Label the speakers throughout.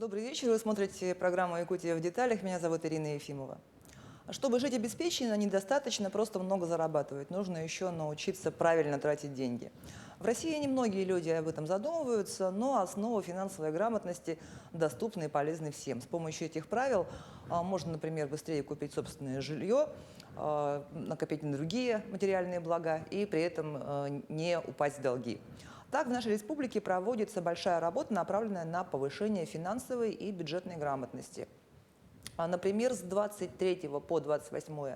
Speaker 1: Добрый вечер. Вы смотрите программу «Якутия в деталях». Меня зовут Ирина Ефимова. Чтобы жить обеспеченно, недостаточно просто много зарабатывать. Нужно еще научиться правильно тратить деньги. В России немногие люди об этом задумываются, но основы финансовой грамотности доступны и полезны всем. С помощью этих правил можно, например, быстрее купить собственное жилье, накопить на другие материальные блага и при этом не упасть в долги. Так, в нашей республике проводится большая работа, направленная на повышение финансовой и бюджетной грамотности. Например, с 23 по 28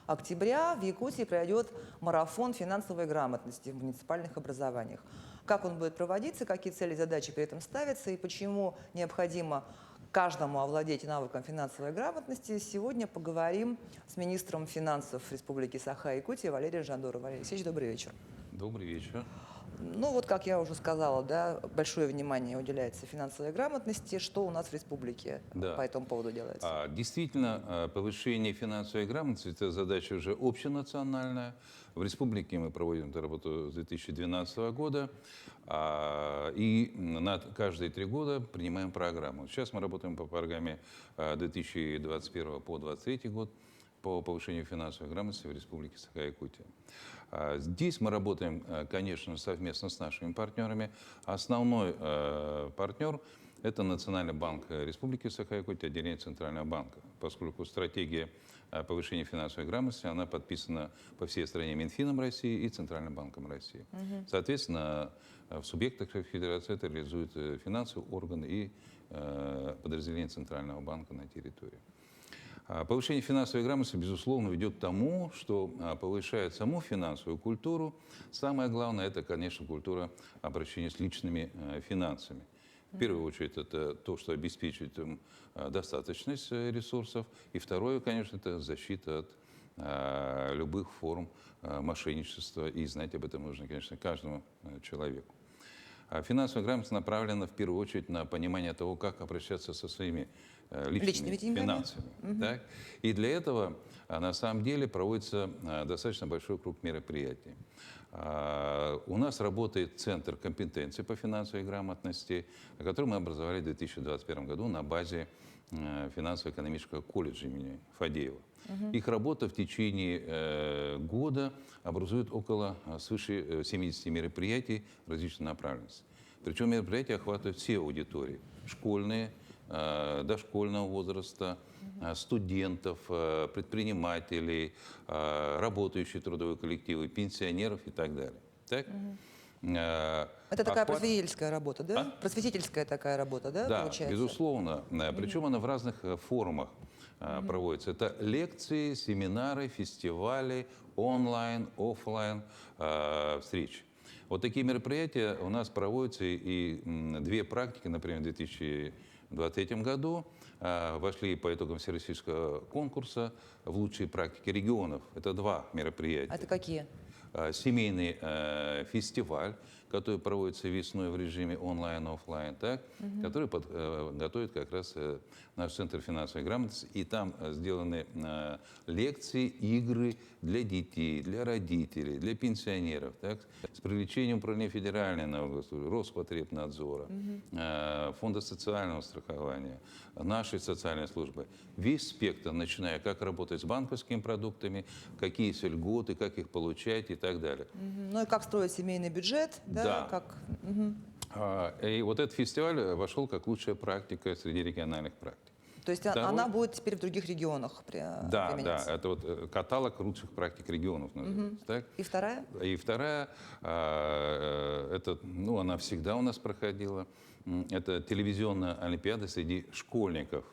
Speaker 1: октября в Якутии пройдет марафон финансовой грамотности в муниципальных образованиях. Как он будет проводиться, какие цели и задачи при этом ставятся и почему необходимо каждому овладеть навыком финансовой грамотности, сегодня поговорим с министром финансов Республики Саха-Якутия Валерием Жандоровым. Валерий Алексеевич, добрый вечер.
Speaker 2: Добрый вечер.
Speaker 1: Ну вот, как я уже сказала, да, большое внимание уделяется финансовой грамотности. Что у нас в республике по этому поводу делается?
Speaker 2: Действительно, повышение финансовой грамотности – это задача уже общенациональная. В республике мы проводим эту работу с 2012 года. И каждые 3 года принимаем программу. Сейчас мы работаем по программе 2021 по 2023 год по повышению финансовой грамотности в Республике Саха-Якутия. Здесь мы работаем, конечно, совместно с нашими партнерами. Основной партнер – это Национальный банк Республики Саха-Якутия, отделение Центрального банка, поскольку стратегия повышения финансовой грамотности, она подписана по всей стране Минфином России и Центральным банком России. Соответственно, в субъектах Федерации это реализуют финансовые органы и подразделения Центрального банка на территории. Повышение финансовой грамотности, безусловно, ведет к тому, что повышает саму финансовую культуру. Самое главное – это, конечно, культура обращения с личными финансами. В первую очередь, это то, что обеспечивает им достаточность ресурсов. И второе, конечно, это защита от любых форм мошенничества. И знать об этом нужно, конечно, каждому человеку. Финансовая грамотность направлена в первую очередь на понимание того, как обращаться со своими личными финансами. Так? И для этого на самом деле проводится достаточно большой круг мероприятий. У нас работает Центр компетенции по финансовой грамотности, который мы образовали в 2021 году на базе финансово-экономического колледжа имени Фадеева. Их работа в течение года образует свыше 70 мероприятий различной направленности. Причем мероприятия охватывают все аудитории. Школьные, дошкольного возраста, студентов, предпринимателей, работающие трудовые коллективы, пенсионеров и так далее. Так?
Speaker 1: Это такая просветительская работа, да? Просветительская такая работа, да,
Speaker 2: да,
Speaker 1: получается?
Speaker 2: Безусловно. Причем она в разных формах проводится. Это лекции, семинары, фестивали, онлайн, офлайн встречи. Вот такие мероприятия у нас проводятся, и 2 практики, например, в 2023 году вошли по итогам всероссийского конкурса в лучшие практики регионов. Это 2 мероприятия.
Speaker 1: Это какие?
Speaker 2: Семейный фестиваль, который проводится весной в режиме онлайн-офлайн, который готовит как раз наш Центр финансовой грамотности. И там сделаны лекции, игры для детей, для родителей, для пенсионеров, так, с привлечением управления федеральной налоговой службы, Роспотребнадзора, Фонда социального страхования, нашей социальной службы. Весь спектр, начиная как работать с банковскими продуктами, какие есть льготы, как их получать и так далее.
Speaker 1: Ну и как строить семейный бюджет, да? Как...
Speaker 2: И вот этот фестиваль вошел как лучшая практика среди региональных практик.
Speaker 1: То есть она будет теперь в других регионах применяться?
Speaker 2: Да, это вот каталог лучших практик регионов называется. Так?
Speaker 1: И вторая?
Speaker 2: И вторая, она всегда у нас проходила. Это телевизионная олимпиада среди школьников.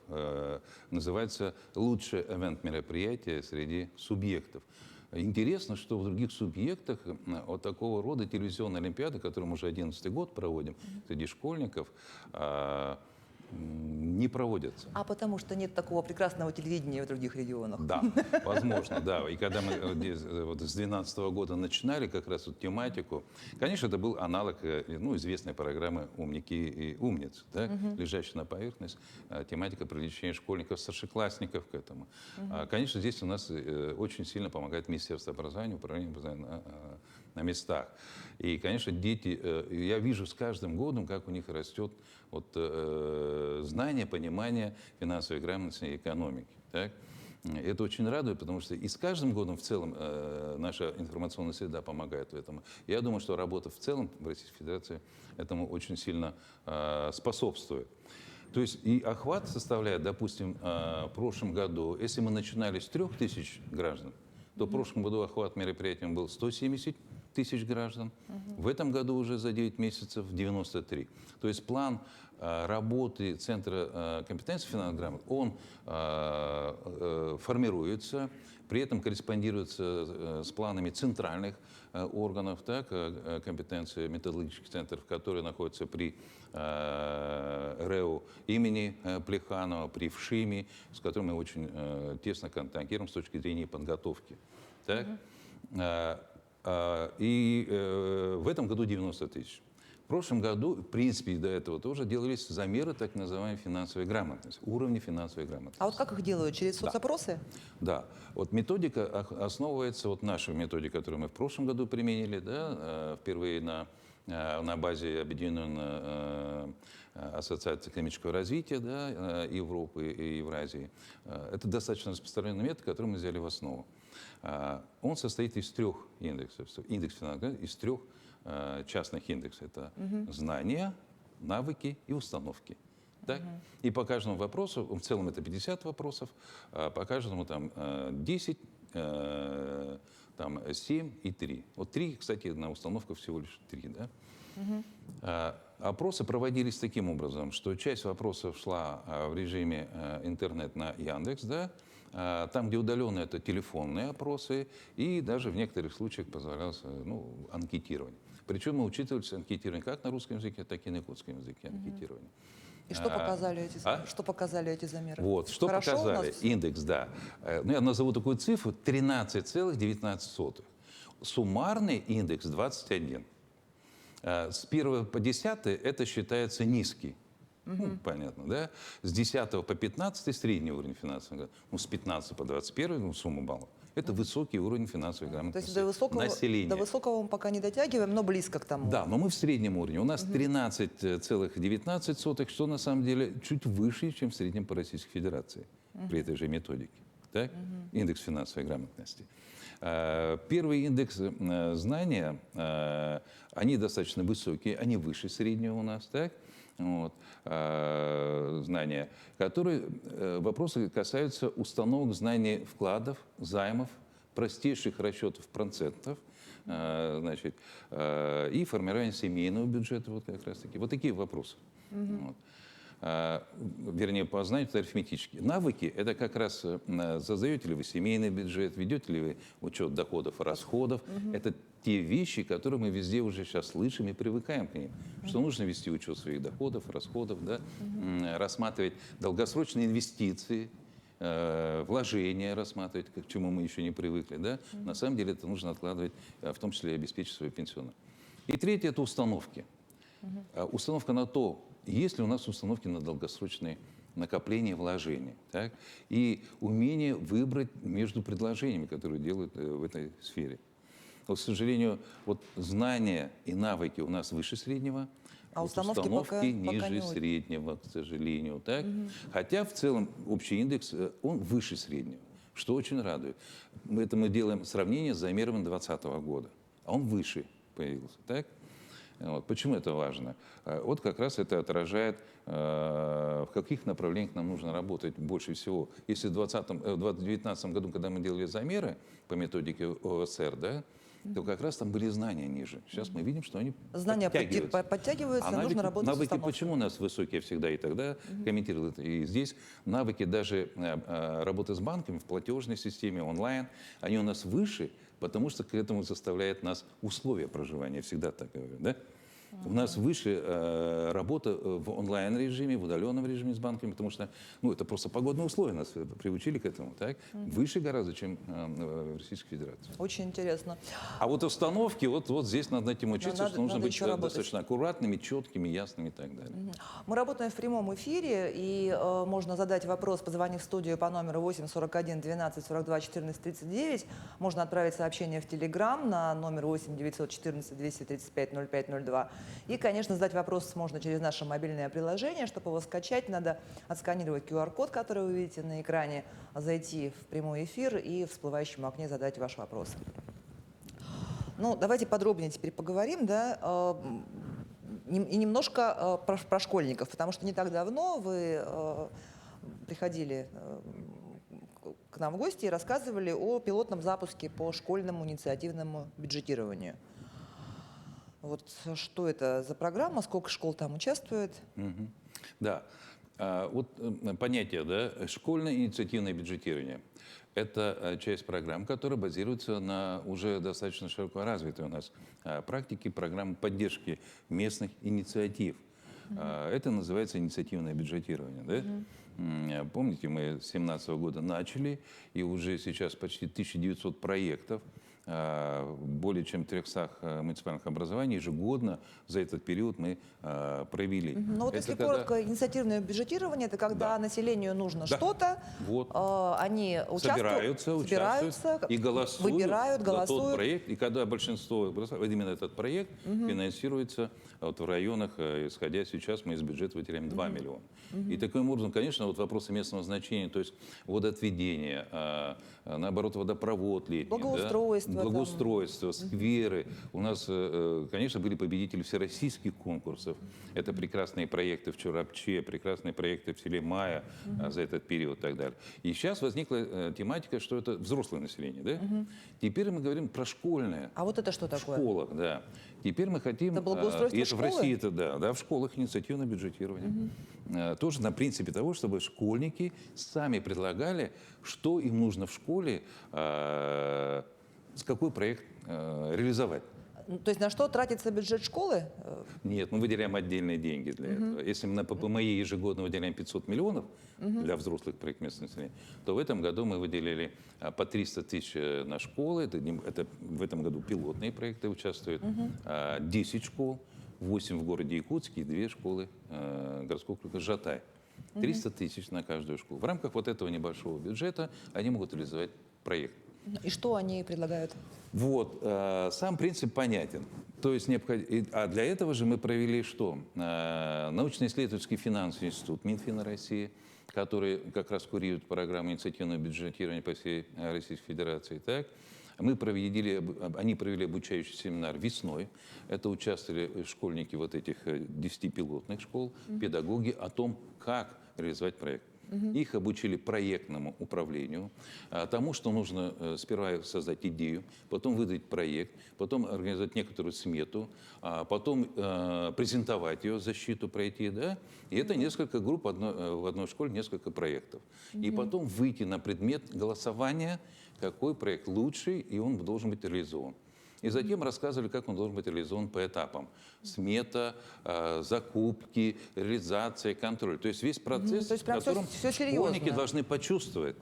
Speaker 2: Называется «Лучшее ивент-мероприятие среди субъектов». Интересно, что в других субъектах вот такого рода телевизионная олимпиада, которую мы уже 11-й год проводим среди школьников, не проводятся.
Speaker 1: А потому что нет такого прекрасного телевидения в других регионах?
Speaker 2: Да, возможно, да. И когда мы вот с 2012 года начинали как раз вот тематику, конечно, это был аналог известной программы «Умники и умницы», да, лежащая на поверхности, тематика привлечения школьников, старшеклассников к этому. Конечно, здесь у нас очень сильно помогает Министерство образования, управление образования на местах. И, конечно, дети, я вижу с каждым годом, как у них растет знания, понимания финансовой грамотности и экономики. Так? Это очень радует, потому что и с каждым годом в целом наша информационная среда помогает в этом. Я думаю, что работа в целом в Российской Федерации этому очень сильно способствует. То есть и охват составляет, допустим, в прошлом году, если мы начинали с 3000 граждан, то в прошлом году охват мероприятием был 170 тысяч граждан. В этом году уже за 9 месяцев 93. То есть план работы Центра компетенции финансовой грамотности, он формируется, при этом корреспондируется с планами центральных органов, так, компетенции методологических центров, которые находятся при РЭУ имени Плеханова, при ВШИМе, с которым мы очень тесно контактируем с точки зрения подготовки. Так? И в этом году 90 тысяч. В прошлом году, в принципе, и до этого тоже делались замеры так называемой финансовой грамотности, уровня финансовой грамотности.
Speaker 1: А вот как их делают? Через соцопросы?
Speaker 2: Да. Вот методика основывается, вот наша методика, которую мы в прошлом году применили, да, впервые на базе Объединенной ассоциации экономического развития, да, Европы и Евразии. Это достаточно распространенный метод, который мы взяли в основу. Он состоит из 3 индексов. Индекс финансовой, из 3 частных индексов. Это знания, навыки и установки. Так? И по каждому вопросу, в целом это 50 вопросов, по каждому там 10, там 7 и 3. Вот 3, кстати, на установку всего лишь 3. Да? Опросы проводились таким образом, что часть вопросов шла в режиме интернет на Яндекс, да? Там, где удаленно, это телефонные опросы, и даже в некоторых случаях позволялось анкетирование. Причем мы учитывали анкетирование как на русском языке, так и на якутском языке анкетирование.
Speaker 1: И что показали эти замеры?
Speaker 2: Вот, что
Speaker 1: Хорошо
Speaker 2: показали?
Speaker 1: у нас?
Speaker 2: Индекс, да. Я назову такую цифру, 13,19. Суммарный индекс 21. С 1 по 10 это считается низкий. Понятно, да? С 10 по 15 средний уровень финансовой грамотности. С 15 по 21 сумма баллов. Это высокий уровень финансовой
Speaker 1: То
Speaker 2: грамотности
Speaker 1: есть
Speaker 2: населения.
Speaker 1: до высокого мы пока не дотягиваем, но близко к тому.
Speaker 2: Да, но мы в среднем уровне. У нас 13,19, что на самом деле чуть выше, чем в среднем по Российской Федерации при этой же методике. Так? Индекс финансовой грамотности. Первый индекс знания, они достаточно высокие, они выше среднего у нас, так? Вот, знания, вопросы касаются установок знаний вкладов, займов, простейших расчетов процентов, значит, и формирования семейного бюджета, вот как раз таки. Вот такие вопросы. Вот. Вернее, по знанию это арифметические. Навыки – это как раз создаете ли вы семейный бюджет, ведете ли вы учет доходов и расходов. Это те вещи, которые мы везде уже сейчас слышим и привыкаем к ним. Что нужно вести учет своих доходов, расходов, да? Рассматривать долгосрочные инвестиции, вложения рассматривать, к чему мы еще не привыкли. Да? На самом деле это нужно откладывать, в том числе и обеспечить свою пенсионную. И третье – это установки. Установка на то, есть ли у нас установки на долгосрочные накопления, вложения. Так? И умение выбрать между предложениями, которые делают в этой сфере. Вот, к сожалению, вот знания и навыки у нас выше среднего,
Speaker 1: а
Speaker 2: вот
Speaker 1: установки пока
Speaker 2: ниже
Speaker 1: не
Speaker 2: среднего, к сожалению. Так? Хотя в целом общий индекс, он выше среднего, что очень радует. Это мы делаем сравнение с замером 2020 года, а он выше появился. Так? Вот. Почему это важно? Вот как раз это отражает, в каких направлениях нам нужно работать больше всего. Если в 2019 году, когда мы делали замеры по методике ОСР, да, то как раз там были знания ниже. Сейчас мы видим, что они
Speaker 1: подтягиваются, нужно работать с
Speaker 2: навыки
Speaker 1: установкой.
Speaker 2: почему у нас высокие всегда? И тогда комментировал это. И здесь навыки даже работы с банками в платежной системе, онлайн, они у нас выше, потому что к этому заставляет нас условия проживания. Всегда так говорю, да? У нас выше работа в онлайн-режиме, в удаленном режиме с банками, потому что это просто погодные условия нас приучили к этому. Так? Выше гораздо, чем в Российской Федерации.
Speaker 1: Очень интересно.
Speaker 2: А вот установки, вот здесь над этим учиться, что нужно быть
Speaker 1: работать.
Speaker 2: достаточно аккуратными, четкими, ясными и так далее.
Speaker 1: Мы работаем в прямом эфире, и можно задать вопрос, позвонив в студию по номеру 8 41 12 42 14 39. Можно отправить сообщение в Телеграм на номер 8 914 235 0502. И, конечно, задать вопрос можно через наше мобильное приложение. Чтобы его скачать, надо отсканировать QR-код, который вы видите на экране, зайти в прямой эфир и в всплывающем окне задать ваш вопрос. Ну, давайте подробнее теперь поговорим, да, и немножко про школьников, потому что не так давно вы приходили к нам в гости и рассказывали о пилотном запуске по школьному инициативному бюджетированию. Вот что это за программа, сколько школ там участвует?
Speaker 2: Да, вот понятие, да, школьное инициативное бюджетирование. Это часть программ, которая базируется на уже достаточно широко развитой у нас практике программ поддержки местных инициатив. Это называется инициативное бюджетирование. Да? Помните, мы с 2017 года начали, и уже сейчас почти 1900 проектов, более чем 300 муниципальных образований ежегодно за этот период мы провели.
Speaker 1: Ну вот
Speaker 2: это
Speaker 1: если
Speaker 2: когда...
Speaker 1: коротко, инициативное бюджетирование – это когда населению нужно что-то,
Speaker 2: вот.
Speaker 1: они
Speaker 2: собираются и голосуют,
Speaker 1: выбирают,
Speaker 2: за
Speaker 1: голосуют.
Speaker 2: тот проект. И когда большинство, именно этот проект финансируется вот в районах, исходя сейчас, мы из бюджета выделяем 2 миллиона. И таким образом, конечно, вот вопросы местного значения, то есть водоотведение, наоборот, водопровод летний, благоустройство, скверы. У нас, конечно, были победители всероссийских конкурсов. Это прекрасные проекты в Чурапче, прекрасные проекты в селе Мая за этот период и так далее. И сейчас возникла тематика, что это взрослое население. Да? Теперь мы говорим про школьное.
Speaker 1: А вот это что такое?
Speaker 2: В школах, да. Теперь мы хотим...
Speaker 1: Это благоустройство
Speaker 2: и это
Speaker 1: школы?
Speaker 2: в России, это да, в школах инициативное бюджетирование. Тоже на принципе того, чтобы школьники сами предлагали, что им нужно в школе, какой проект реализовать.
Speaker 1: То есть на что тратится бюджет школы?
Speaker 2: Нет, мы выделяем отдельные деньги для этого. Если мы на ППМИ ежегодно выделяем 500 миллионов для взрослых проектов местного населения, то в этом году мы выделили по 300 тысяч на школы. Это в этом году пилотные проекты участвуют. 10 школ, 8 в городе Якутске и 2 школы городского округа Жатай. 300 тысяч на каждую школу. В рамках вот этого небольшого бюджета они могут реализовать проект.
Speaker 1: И что они предлагают?
Speaker 2: Вот, сам принцип понятен. То есть а для этого же мы провели что? Научно-исследовательский финансовый институт Минфина России, который как раз курирует программу инициативного бюджетирования по всей Российской Федерации. Так? Они провели обучающий семинар весной. Это участвовали школьники вот этих 10 пилотных школ, педагоги о том, как реализовать проект. Их обучили проектному управлению, тому, что нужно сперва создать идею, потом выдать проект, потом организовать некоторую смету, потом презентовать ее, защиту пройти. Да? И это несколько групп в одной школе, несколько проектов. И потом выйти на предмет голосования, какой проект лучший, и он должен быть реализован. И затем рассказывали, как он должен быть реализован по этапам. Смета, закупки, реализация, контроль. То есть весь процесс,
Speaker 1: То есть
Speaker 2: в котором
Speaker 1: все
Speaker 2: школьники
Speaker 1: серьезно.
Speaker 2: должны почувствовать,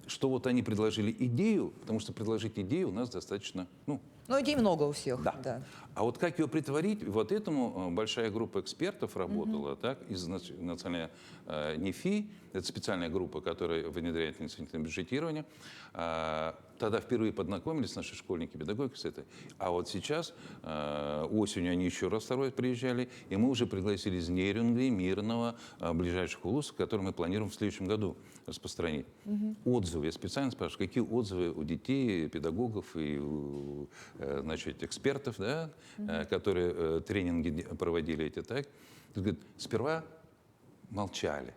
Speaker 2: что вот они предложили идею, потому что предложить идею у нас достаточно...
Speaker 1: Ну, идей много у всех.
Speaker 2: Да. А вот как ее притворить, вот этому большая группа экспертов работала, так, из национальной НИФИ, это специальная группа, которая внедряет инициативное бюджетирование. Тогда впервые познакомились наши школьники, педагоги с этой. А вот сейчас, осенью они еще раз второй раз приезжали, и мы уже пригласили из Нерюнгри, Мирного, ближайших улусов, которые мы планируем в следующем году распространить. Отзывы. Я специально спрашиваю, какие отзывы у детей, педагогов и значит, экспертов, да, которые тренинги проводили эти, так. Говорят, сперва молчали,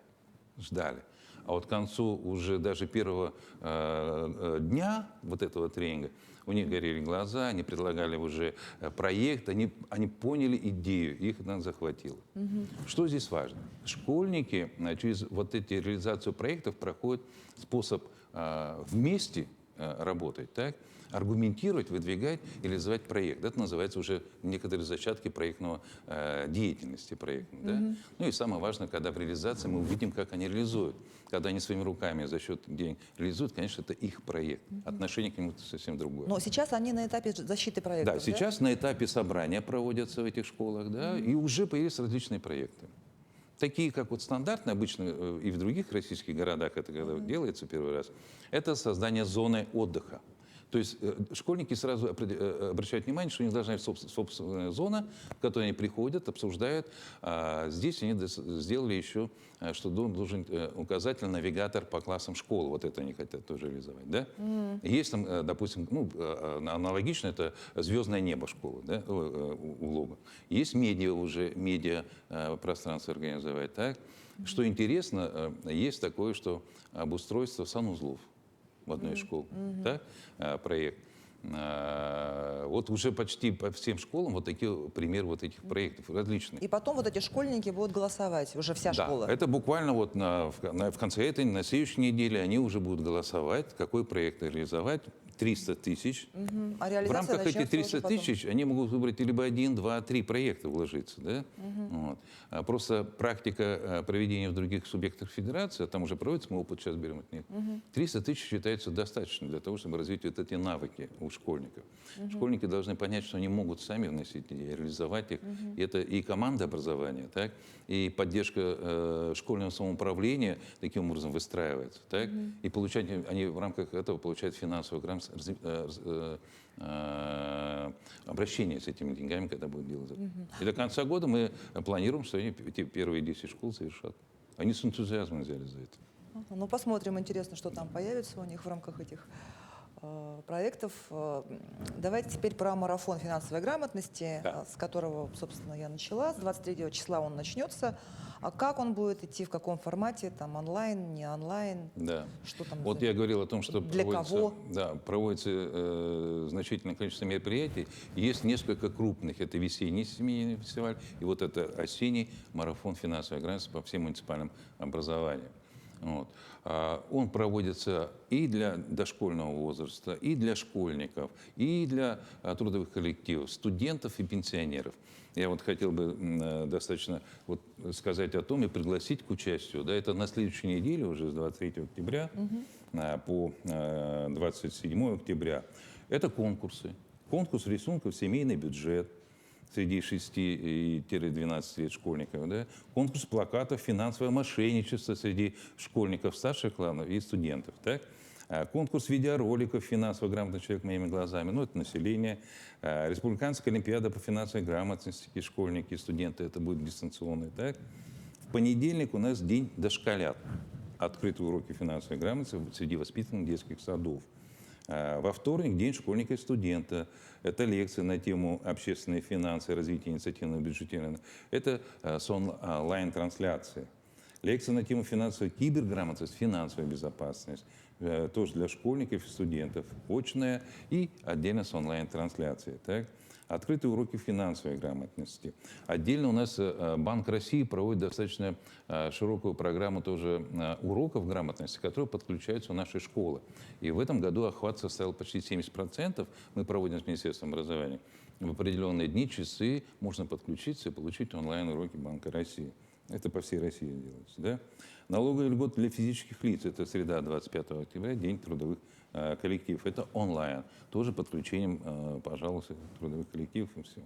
Speaker 2: ждали. А вот к концу уже даже первого дня вот этого тренинга у них горели глаза, они предлагали уже проект, они поняли идею, их она захватила. Что здесь важно? Школьники через вот эти реализацию проектов проходят способ вместе работать, так? Аргументировать, выдвигать и реализовать проект. Это называется уже некоторые зачатки проектного деятельности проектной. Да? Ну и самое важное, когда в реализации мы увидим, как они реализуют. Когда они своими руками за счет денег реализуют, конечно, это их проект. Отношение к нему совсем другое.
Speaker 1: Но сейчас они на этапе защиты проектов.
Speaker 2: Да, сейчас на этапе собрания проводятся в этих школах, да, и уже появились различные проекты. Такие, как вот стандартные, обычно и в других российских городах это когда делается первый раз, это создание зоны отдыха. То есть школьники сразу обращают внимание, что у них должна быть собственная зона, в которой они приходят, обсуждают. А здесь они сделали еще, что должен указатель навигатор по классам школы. Вот это они хотят тоже реализовать. Да? Есть там, допустим, ну, аналогично, это звездное небо школы, да, у Лога. Есть медиа уже, медиа пространство организовать. Так? Что интересно, есть такое, что обустройство санузлов в одной из школ, так? Проект. Вот уже почти по всем школам вот такие примеры вот этих проектов различных.
Speaker 1: И потом вот эти школьники будут голосовать, уже вся
Speaker 2: Да,
Speaker 1: школа.
Speaker 2: это буквально вот в конце этой, на следующей неделе они уже будут голосовать, какой проект реализовать. 300 тысяч.
Speaker 1: А
Speaker 2: В
Speaker 1: реализация
Speaker 2: рамках этих
Speaker 1: начнется
Speaker 2: 300
Speaker 1: уже потом.
Speaker 2: тысяч они могут выбрать либо 1, 2, 3 проекта вложиться. Да? Вот. Просто практика проведения в других субъектах федерации, а там уже проводится, мы опыт сейчас берем от них, 300 тысяч считается достаточно для того, чтобы развить вот эти навыки у школьников. Школьники должны понять, что они могут сами вносить идеи, реализовать их. И это и команда образования, так? И поддержка школьного самоуправления таким образом выстраивается. Так? И получать, они в рамках этого получают финансовую грамотность, обращение с этими деньгами, когда будут делать это. И до конца года мы планируем, что они эти первые 10 школ завершат. Они с энтузиазмом взяли за это.
Speaker 1: Ну, посмотрим, интересно, что там появится у них в рамках этих проектов. Давайте теперь про марафон финансовой грамотности,
Speaker 2: Да.
Speaker 1: с которого, собственно, я начала. С 23 числа он начнется. А как он будет идти, в каком формате? Там онлайн, не онлайн?
Speaker 2: Да.
Speaker 1: Что там?
Speaker 2: Вот я говорил о том, что
Speaker 1: Для кого?
Speaker 2: проводится значительное количество мероприятий. Есть несколько крупных. Это весенний семейный фестиваль и вот это осенний марафон финансовой грамотности по всем муниципальным образованиям. Вот. Он проводится и для дошкольного возраста, и для школьников, и для трудовых коллективов, студентов и пенсионеров. Я вот хотел бы достаточно вот сказать о том и пригласить к участию. Да, это на следующей неделе, уже с 23 октября по 27 октября. Это конкурсы. Конкурс рисунков «Семейный бюджет» среди 6-12 лет школьников. Да? Конкурс плакатов «Финансовое мошенничество» среди школьников старших классов и студентов. Так? Конкурс видеороликов «Финансово грамотный человек моими глазами». Ну, это население. Республиканская олимпиада по финансовой грамотности. Школьники и студенты. Это будет дистанционный. Так? В понедельник у нас день дошколят. Открытые уроки финансовой грамотности среди воспитанных детских садов. Во вторник день школьника и студента. Это лекции на тему общественные финансы, развитие инициативного бюджетирования. Это с онлайн-трансляции. Лекции на тему финансовой киберграмотность, финансовая безопасность. Тоже для школьников и студентов. Очная и отдельно с онлайн-трансляцией. Так? Открытые уроки финансовой грамотности. Отдельно у нас Банк России проводит достаточно широкую программу тоже уроков грамотности, которые подключаются в наши школы. И в этом году охват составил почти 70%. Мы проводим с Министерством образования. В определенные дни, часы можно подключиться и получить онлайн-уроки Банка России. Это по всей России делается. Да? Налоговые льготы для физических лиц. Это среда, 25 октября, день трудовых коллективов. Это онлайн. Тоже подключением, пожалуйста, трудовых коллективов и все.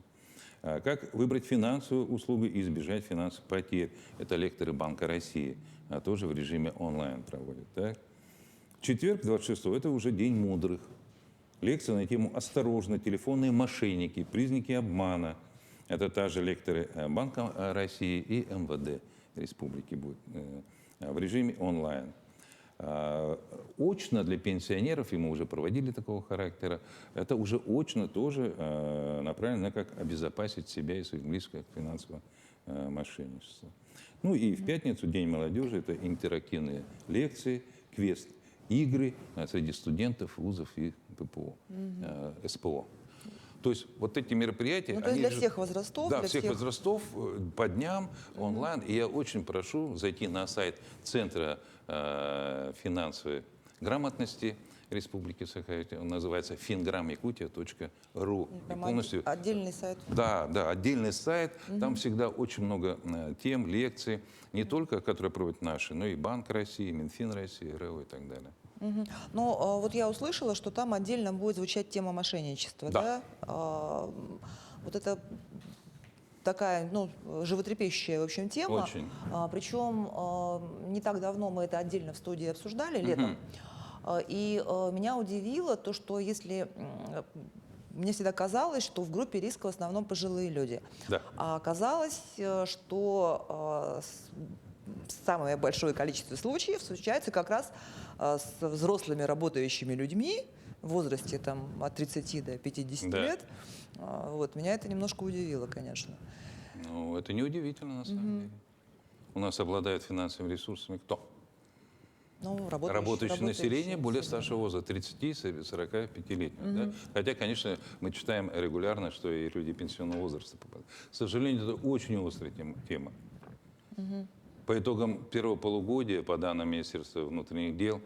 Speaker 2: Как выбрать финансовую услугу и избежать финансовых потерь. Это лекторы Банка России. Тоже в режиме онлайн проводят. Так? Четверг, 26-го, это уже День мудрых. Лекция на тему «Осторожно, телефонные мошенники, признаки обмана». Это также лекторы Банка России и МВД Республики будут в режиме онлайн. Очно для пенсионеров, и мы уже проводили такого характера, это уже очно тоже направлено на как обезопасить себя и своих близких от финансового мошенничества. Ну и в пятницу, День молодежи, это интерактивные лекции, квест, игры среди студентов, вузов и ППО, СПО. То есть вот эти мероприятия...
Speaker 1: Ну, то есть для всех возрастов?
Speaker 2: Да,
Speaker 1: для
Speaker 2: всех возрастов, по дням, онлайн. И я очень прошу зайти на сайт Центра финансовой грамотности Республики Саха-Якутия. Он называется fingramyakutia.ru.
Speaker 1: Полностью... Отдельный сайт?
Speaker 2: Да, отдельный сайт. Там всегда очень много тем, лекций, не только, которые проводят наши, но и Банк России, Минфин России, РЭО и так далее.
Speaker 1: Но вот я услышала, что там отдельно будет звучать тема мошенничества.
Speaker 2: Да.
Speaker 1: Вот это такая, животрепещущая, в общем, тема.
Speaker 2: Очень.
Speaker 1: Причем не так давно мы это отдельно в студии обсуждали, летом. И меня удивило то, что если мне всегда казалось, что в группе риска в основном пожилые люди.
Speaker 2: Да.
Speaker 1: А оказалось, что самое большое количество случаев случается как раз с взрослыми работающими людьми в возрасте там, от 30 до 50
Speaker 2: Да.
Speaker 1: лет. Вот, меня это немножко удивило, конечно.
Speaker 2: Ну, это неудивительно, на самом деле. У нас обладают финансовыми ресурсами кто?
Speaker 1: Ну,
Speaker 2: Работающее население более старшего возраста, 30-45-летнего. Да? Хотя, конечно, мы читаем регулярно, что и люди пенсионного возраста попадают. К сожалению, это очень острая тема. По итогам первого полугодия, по данным Министерства внутренних дел,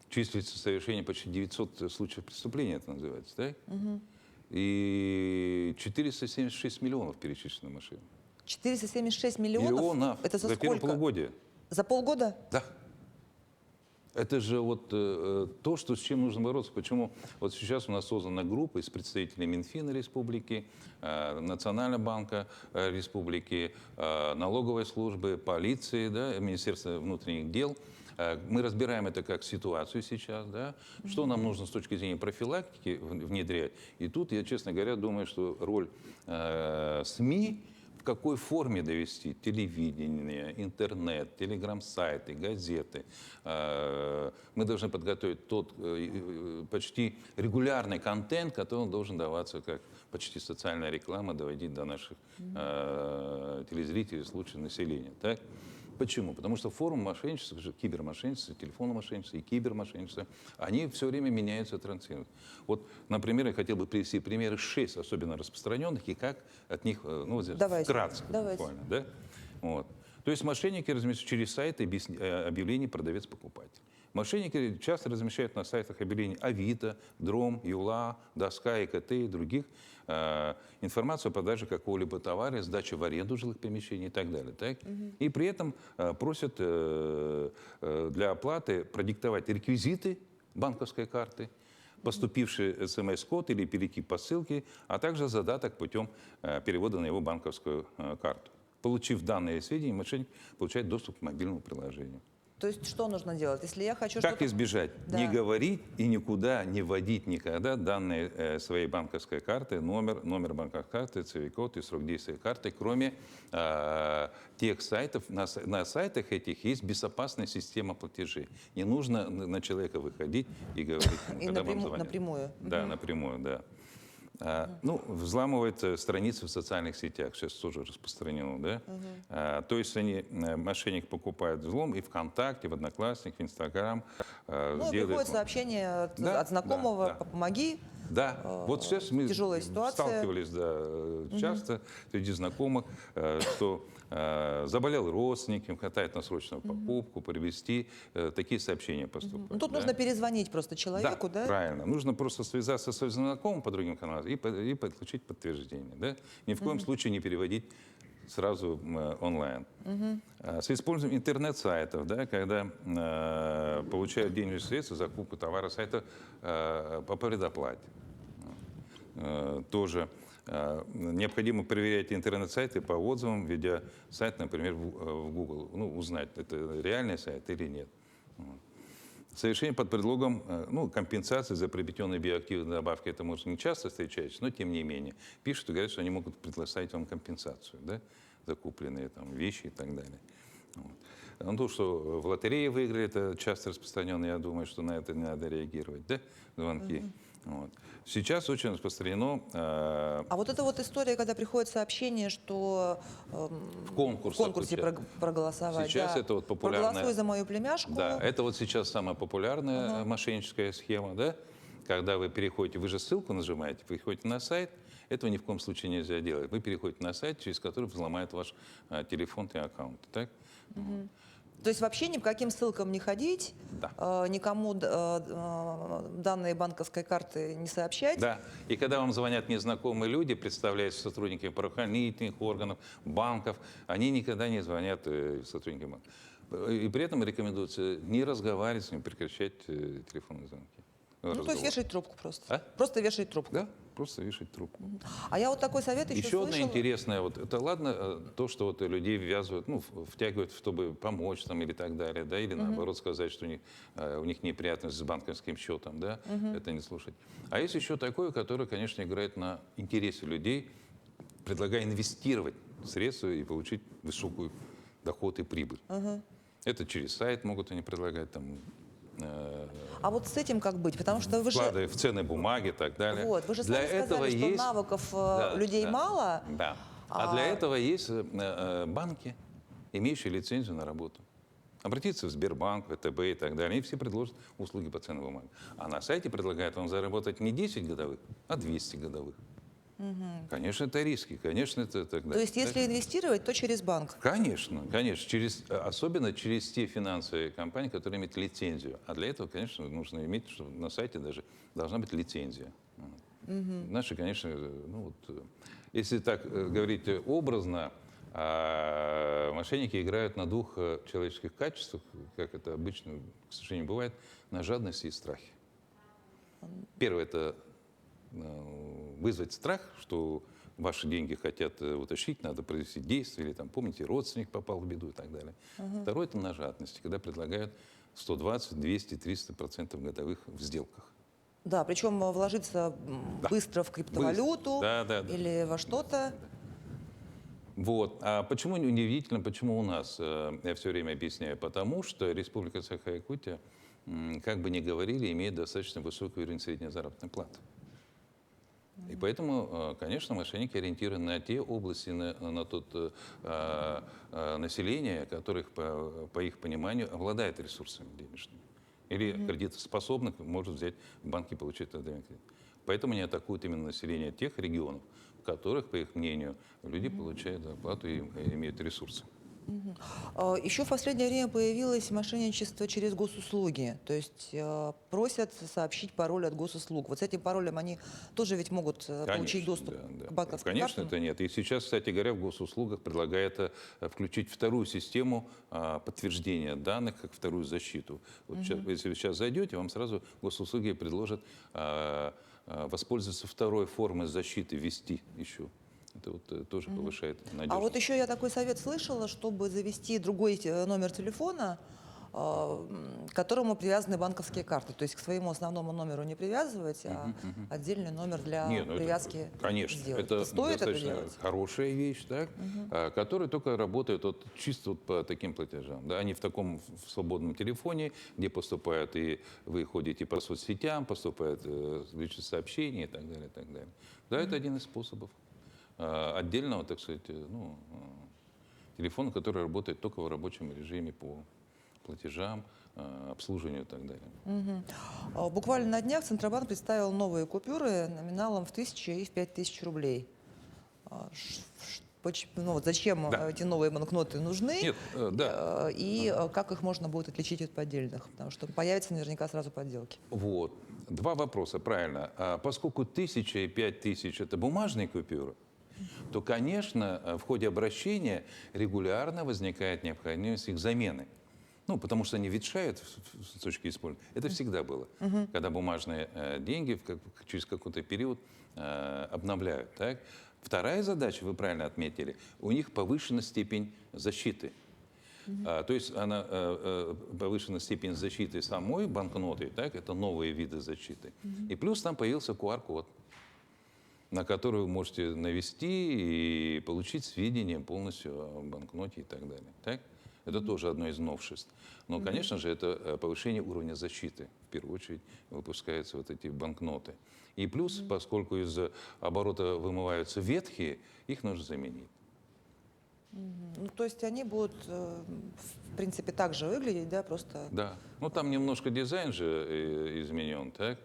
Speaker 2: числится совершение почти 900 случаев преступления, это называется, так? И 476 миллионов перечислено машин.
Speaker 1: 476 миллионов? Это за
Speaker 2: первое
Speaker 1: сколько?
Speaker 2: полугодие.
Speaker 1: За полгода?
Speaker 2: Да. Это же вот то, что, с чем нужно бороться. Почему вот сейчас у нас создана группа из представителей Минфина Республики, Национального банка Республики, налоговой службы, полиции, да, Министерства внутренних дел. Мы разбираем это как ситуацию сейчас, да, что нам нужно с точки зрения профилактики внедрять. И тут я, честно говоря, думаю, что роль СМИ, в какой форме довести, телевидение, интернет, телеграм-сайты, газеты. Мы должны подготовить тот почти регулярный контент, который должен даваться как почти социальная реклама, доводить до наших телезрителей, слушателей, населения. Так? Почему? Потому что формы мошенничества, кибермошенничества, телефонного мошенничества и кибермошенничества, они все время меняются, транслируют. Вот, например, я хотел бы привести примеры 6 особенно распространенных и как от них, ну, вкратце, буквально. Да? Вот. То есть мошенники размещают через сайты объявлений продавец-покупатель. Мошенники часто размещают на сайтах объявлений Авито, Дром, Юла, Доска, ИКТ и других информацию о продаже какого-либо товара, сдаче в аренду жилых помещений и так далее. Так? И при этом просят для оплаты продиктовать реквизиты банковской карты, поступивший смс-код или перекид по ссылке, а также задаток путем перевода на его банковскую карту. Получив данные сведения, мошенник получает доступ к мобильному приложению.
Speaker 1: То есть что нужно делать, если я хочу
Speaker 2: Как избежать?
Speaker 1: Да.
Speaker 2: Не говорить и никуда не вводить никогда данные своей банковской карты, номер банковской карты, CVV-код и срок действия карты, кроме тех сайтов. На сайтах этих есть безопасная система платежей. Не нужно на человека выходить и говорить ему, когда вам звонят.
Speaker 1: Напрямую?
Speaker 2: Да, напрямую, да. Ну, взламывают страницы в социальных сетях, сейчас тоже распространено, да? То есть мошенник покупает взлом и ВКонтакте, в Одноклассниках, в Инстаграм.
Speaker 1: Ну, приходит сообщение от знакомого, помоги.
Speaker 2: Да, вот сейчас мы
Speaker 1: тяжелая ситуация.
Speaker 2: сталкивались часто среди знакомых, что заболел родственник, им хватает на срочную покупку, привезти, такие сообщения поступают.
Speaker 1: Ну, тут нужно перезвонить просто человеку, да?
Speaker 2: Правильно. Нужно просто связаться со своим знакомым по другим каналам и получить подтверждение. Да? Ни в коем случае не переводить сразу онлайн. С использованием интернет-сайтов, да, когда получают денежные средства за закупку товара сайта по предоплате. Тоже необходимо проверять интернет-сайты по отзывам, введя сайт, например, в Google, ну, узнать, это реальный сайт или нет. Совершение под предлогом компенсации за приобретенные биоактивные добавки, это может не часто встречается, но тем не менее. Пишут и говорят, что они могут предоставить вам компенсацию, да, за купленные там вещи и так далее. Вот. Ну, то, что в лотерее выиграли, это часто распространено, я думаю, что на это не надо реагировать, да, звонки. Вот. Сейчас очень распространено...
Speaker 1: А вот эта вот история, когда приходит сообщение, что
Speaker 2: в конкурсе
Speaker 1: проголосовать.
Speaker 2: Сейчас
Speaker 1: да,
Speaker 2: это вот популярная...
Speaker 1: Проголосуй за мою племяшку.
Speaker 2: Да, это вот сейчас самая популярная мошенническая схема, да? Когда вы переходите, вы же ссылку нажимаете, переходите на сайт, этого ни в коем случае нельзя делать. Вы переходите на сайт, через который взломают ваш телефон и аккаунт, так?
Speaker 1: То есть вообще ни по каким ссылкам не ходить, никому данные банковской карты не сообщать?
Speaker 2: Да. И когда вам звонят незнакомые люди, представляются сотрудниками правоохранительных органов, банков, они никогда не звонят сотрудникам банков. И при этом рекомендуется не разговаривать с ними, прекращать телефонные звонки.
Speaker 1: Ну, то есть вешать трубку просто.
Speaker 2: А?
Speaker 1: Просто вешать трубку.
Speaker 2: Да. просто вешать трубку.
Speaker 1: А я вот такой совет еще
Speaker 2: Еще одна
Speaker 1: слышала.
Speaker 2: интересная, вот это ладно, то, что вот людей ввязывают, ну, втягивают, чтобы помочь там или так далее, да, или наоборот сказать, что у них неприятность с банковским счетом, да, это не слушать. А есть еще такое, которое, конечно, играет на интересе людей, предлагая инвестировать средства и получить высокую доход и прибыль. Это через сайт могут они предлагать, там,
Speaker 1: А вот с этим как быть? Потому что вы же,
Speaker 2: вкладывая в ценные бумаги и так далее.
Speaker 1: вот, вы же
Speaker 2: Для
Speaker 1: сами
Speaker 2: этого
Speaker 1: сказали, что
Speaker 2: есть...
Speaker 1: навыков
Speaker 2: Да,
Speaker 1: людей
Speaker 2: да,
Speaker 1: мало.
Speaker 2: Да. А для этого есть банки, имеющие лицензию на работу. Обратиться в Сбербанк, ВТБ и так далее. И все предложат услуги по ценным бумагам. А на сайте предлагают вам заработать не 10 годовых, а 200 годовых. Конечно, это риски, конечно, это так далее.
Speaker 1: То есть если инвестировать, то через банк.
Speaker 2: Конечно, конечно. Особенно через те финансовые компании, которые имеют лицензию. А для этого, конечно, нужно иметь, что на сайте даже должна быть лицензия. Наши, конечно, ну вот, если так говорить образно, мошенники играют на двух человеческих качествах, как это обычно, к сожалению, бывает, на жадности и страхе. Первое – это вызвать страх, что ваши деньги хотят утащить, надо произвести действие, или там, помните, родственник попал в беду и так далее. Второе – это на жадности, когда предлагают 120, 200, 300% годовых в сделках.
Speaker 1: Да, причем вложиться быстро в криптовалюту
Speaker 2: Да.
Speaker 1: или во что-то.
Speaker 2: Вот. А почему неудивительно, почему у нас? Я все время объясняю. Потому что Республика Саха-Якутия, как бы ни говорили, имеет достаточно высокий уровень средней заработной платы. И поэтому, конечно, мошенники ориентированы на те области, на тот население, которых, по их пониманию, обладает ресурсами денежными. Или кредитоспособных может взять в банке и получить кредит. Поэтому они атакуют именно население тех регионов, в которых, по их мнению, люди получают зарплату и имеют ресурсы.
Speaker 1: Еще в последнее время появилось мошенничество через госуслуги. То есть просят сообщить пароль от госуслуг. Вот с этим паролем они тоже ведь могут получить доступ к банковским
Speaker 2: Конечно,
Speaker 1: картам?
Speaker 2: это нет. И сейчас, кстати говоря, в госуслугах предлагают включить вторую систему подтверждения данных, как вторую защиту. Вот сейчас, если вы сейчас зайдете, вам сразу госуслуги предложат воспользоваться второй формой защиты, ввести еще. Это вот тоже повышает надежность.
Speaker 1: А вот еще я такой совет слышала, чтобы завести другой номер телефона, к которому привязаны банковские карты. То есть к своему основному номеру не привязывать, а отдельный номер для
Speaker 2: Не, ну это,
Speaker 1: привязки
Speaker 2: конечно,
Speaker 1: сделать.
Speaker 2: это
Speaker 1: Стоит это
Speaker 2: достаточно
Speaker 1: делать?
Speaker 2: хорошая вещь, так, которая только работает вот, чисто вот по таким платежам. Да, они в таком в свободном телефоне, где поступают, и вы ходите по соцсетям, поступают личные сообщения и так далее, и так далее. Да, это один из способов отдельного, так сказать, телефона, который работает только в рабочем режиме по платежам, обслуживанию и так далее.
Speaker 1: Буквально на днях Центробанк представил новые купюры номиналом в 1000 и в 5000 рублей. Ну, вот зачем эти новые банкноты нужны?
Speaker 2: Нет, да.
Speaker 1: И как их можно будет отличить от поддельных? Потому что появятся наверняка сразу подделки.
Speaker 2: Вот. Два вопроса, правильно. Поскольку 1000 и 5000 – это бумажные купюры, то, конечно, в ходе обращения регулярно возникает необходимость их замены. Ну, потому что они ветшают с точки использования. Это всегда было. Когда бумажные деньги через какой-то период обновляют. Так? Вторая задача, вы правильно отметили, у них повышена степень защиты. То есть повышена степень защиты самой банкноты, так? Это новые виды защиты. И плюс там появился QR-код, на который вы можете навести и получить сведения полностью о банкноте и так далее. Так? Это тоже одно из новшеств. Но, конечно же, это повышение уровня защиты. В первую очередь выпускаются вот эти банкноты. И плюс, поскольку из оборота вымываются ветхие, их нужно заменить.
Speaker 1: Ну, то есть они будут, в принципе, так же выглядеть, да, просто...
Speaker 2: Да. Ну, там немножко дизайн же изменен, так?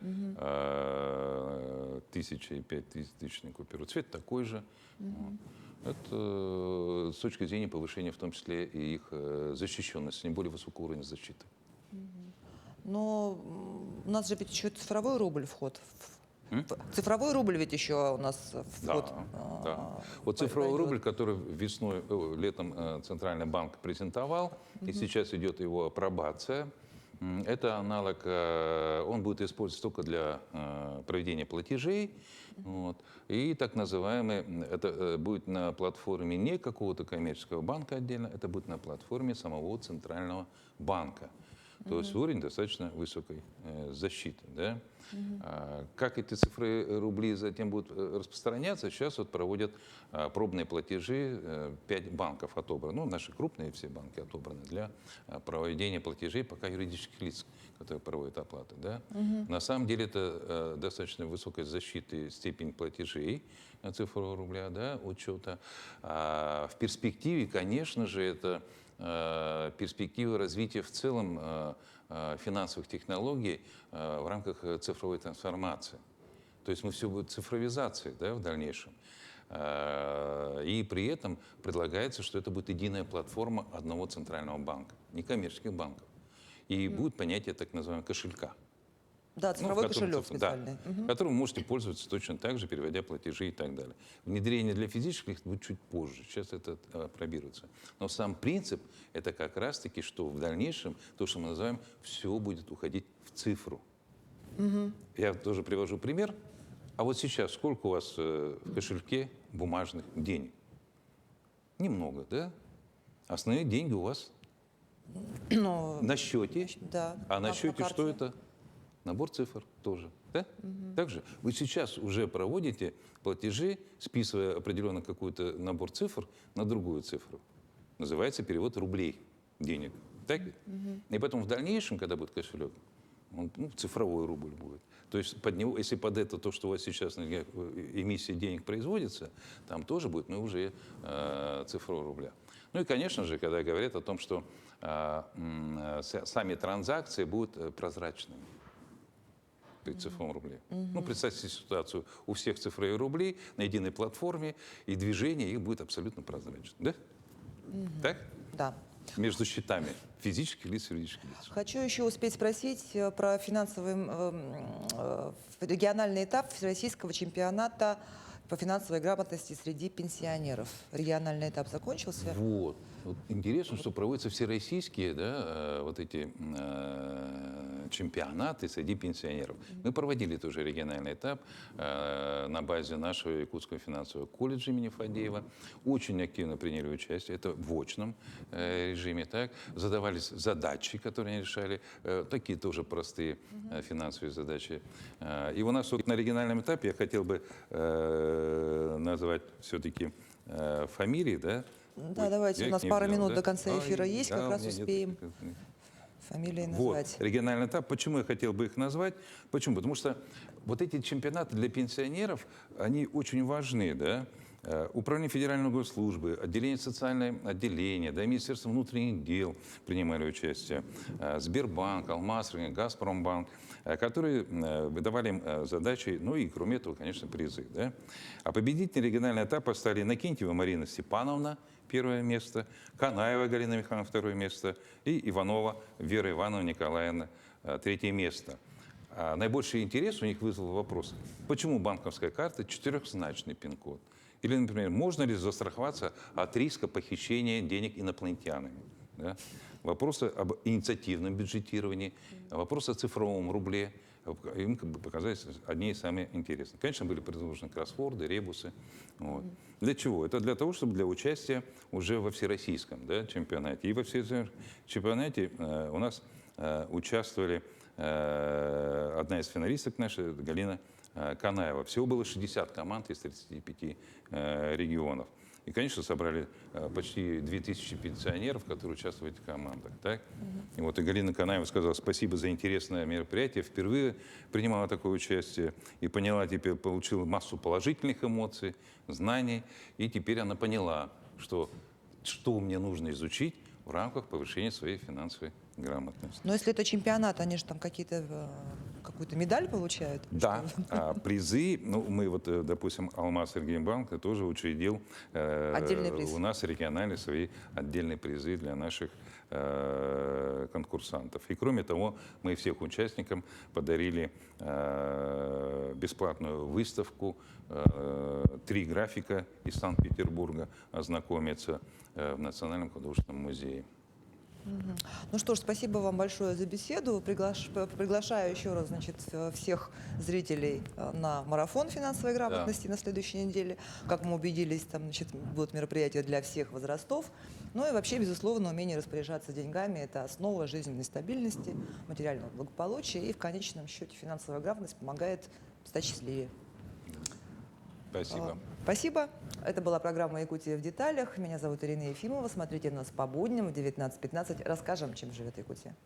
Speaker 2: 1000 и 5000 купюры. Цвет такой же. Это с точки зрения повышения, в том числе, и их защищенности, не более высокого уровня защиты.
Speaker 1: Но у нас же ведь еще цифровой рубль вход. Цифровой рубль ведь еще у нас вход.
Speaker 2: Да. Вот цифровой рубль, который летом Центральный банк презентовал, и сейчас идет его апробация, Это аналог, он будет использоваться только для проведения платежей. Вот. И так называемый, это будет на платформе не какого-то коммерческого банка отдельно, это будет на платформе самого центрального банка. То есть уровень достаточно высокой защиты. Да? Как эти цифры рубли затем будут распространяться, сейчас вот проводят пробные платежи, 5 банков отобраны, ну, наши крупные все банки отобраны для проведения платежей пока юридических лиц, которые проводят оплаты. Да? На самом деле это достаточно высокая защита и степень платежей цифрового рубля, да, учета. В перспективе, конечно же, это перспективы развития в целом финансовых технологий в рамках цифровой трансформации. То есть мы все будет цифровизация, да, в дальнейшем. И при этом предлагается, что это будет единая платформа одного центрального банка, некоммерческих банков. И будет понятие так называемого кошелька.
Speaker 1: Да, цифровой кошелек
Speaker 2: Да,
Speaker 1: специальный.
Speaker 2: которым вы можете пользоваться точно так же, переводя платежи и так далее. Внедрение для физических лиц будет чуть позже, сейчас это пробируется. Но сам принцип – это как раз-таки, что в дальнейшем, то, что мы называем, все будет уходить в цифру. Я тоже привожу пример. А вот сейчас сколько у вас в кошельке бумажных денег? Немного, да? Основные деньги у вас
Speaker 1: Ну,
Speaker 2: на счете.
Speaker 1: да.
Speaker 2: А на
Speaker 1: на
Speaker 2: счете
Speaker 1: карте.
Speaker 2: что это? Набор цифр тоже. Да? Также вы сейчас уже проводите платежи, списывая определенно какой-то набор цифр на другую цифру. Называется перевод рублей, денег. Так ведь? И поэтому в дальнейшем, когда будет кошелек, он, цифровой рубль будет. То есть под него, если под это то, что у вас сейчас эмиссия денег производится, там тоже будет, но уже цифрового рубля. Ну и, конечно же, когда говорят о том, что сами транзакции будут прозрачными при цифровом рубле. Ну, представьте себе ситуацию, у всех цифровые рубли на единой платформе, и движение их будет абсолютно прозрачно. Да? Так?
Speaker 1: Да.
Speaker 2: Между счетами физических лиц и юридических лиц.
Speaker 1: Хочу еще успеть спросить про финансовый региональный этап всероссийского чемпионата по финансовой грамотности среди пенсионеров. Региональный этап закончился.
Speaker 2: Вот. Вот интересно, что проводятся всероссийские, да, вот эти чемпионаты среди пенсионеров. Мы проводили тоже региональный этап на базе нашего Якутского финансового колледжа имени Фадеева. Очень активно приняли участие. Это в очном режиме. Так. Задавались задачи, которые они решали. Такие тоже простые финансовые задачи. И у нас вот на региональном этапе я хотел бы назвать все-таки фамилии, да?
Speaker 1: Да, давайте, у нас пара минут до конца эфира есть, как раз
Speaker 2: у меня нет
Speaker 1: успеем
Speaker 2: таких,
Speaker 1: фамилии
Speaker 2: Вот,
Speaker 1: назвать.
Speaker 2: региональный этап. Почему я хотел бы их назвать? Почему? Потому что вот эти чемпионаты для пенсионеров, они очень важны, да? Управление Федеральной госслужбы, отделение социальное отделение, да, Министерство внутренних дел принимали участие, Сбербанк, Алмаз, Газпромбанк, которые выдавали им задачи, ну и кроме этого, конечно, призы. Да? А победители регионального этапа стали Иннокентьева Марина Степановна, первое место, Канаева Галина Михайловна, второе место, и Иванова Вера Ивановна Николаевна, третье место. А наибольший интерес у них вызвал вопрос, почему банковская карта четырехзначный пин-код? Или, например, можно ли застраховаться от риска похищения денег инопланетянами? Да? Вопросы об инициативном бюджетировании, вопросы о цифровом рубле. Им показались одни из самых интересных. Конечно, были предложены кроссворды, ребусы. Вот. Для чего? Это для того, чтобы для участия уже во всероссийском, да, чемпионате. И во всероссийском чемпионате у нас участвовали одна из финалисток наша, Галина Канаева. Всего было 60 команд из 35 регионов. И, конечно, собрали почти 2000 пенсионеров, которые участвуют в этих командах. Так? И вот и Галина Канаева сказала спасибо за интересное мероприятие. Впервые принимала такое участие и поняла, теперь получила массу положительных эмоций, знаний. И теперь она поняла, что мне нужно изучить в рамках повышения своей финансовой грамотности.
Speaker 1: Но если это чемпионат, они же там какую-то медаль получают?
Speaker 2: Да, призы, ну, мы вот, допустим, Алмаз Энергеймбанк тоже учредил
Speaker 1: Отдельный приз.
Speaker 2: у нас региональные свои отдельные призы для наших конкурсантов. И кроме того, мы всех участникам подарили бесплатную выставку, 3 графика из Санкт-Петербурга ознакомиться в Национальном художественном музее.
Speaker 1: Мгм. Ну что ж, спасибо вам большое за беседу. Приглашаю еще раз, значит, всех зрителей на марафон финансовой грамотности на следующей неделе. Как мы убедились, там, значит, будут мероприятия для всех возрастов. Ну и вообще, безусловно, умение распоряжаться деньгами – это основа жизненной стабильности, материального благополучия. И в конечном счете финансовая грамотность помогает стать счастливее.
Speaker 2: Спасибо.
Speaker 1: Спасибо. Это была программа «Якутия в деталях». Меня зовут Ирина Ефимова. Смотрите нас по будням в 19:15. Расскажем, чем живет Якутия.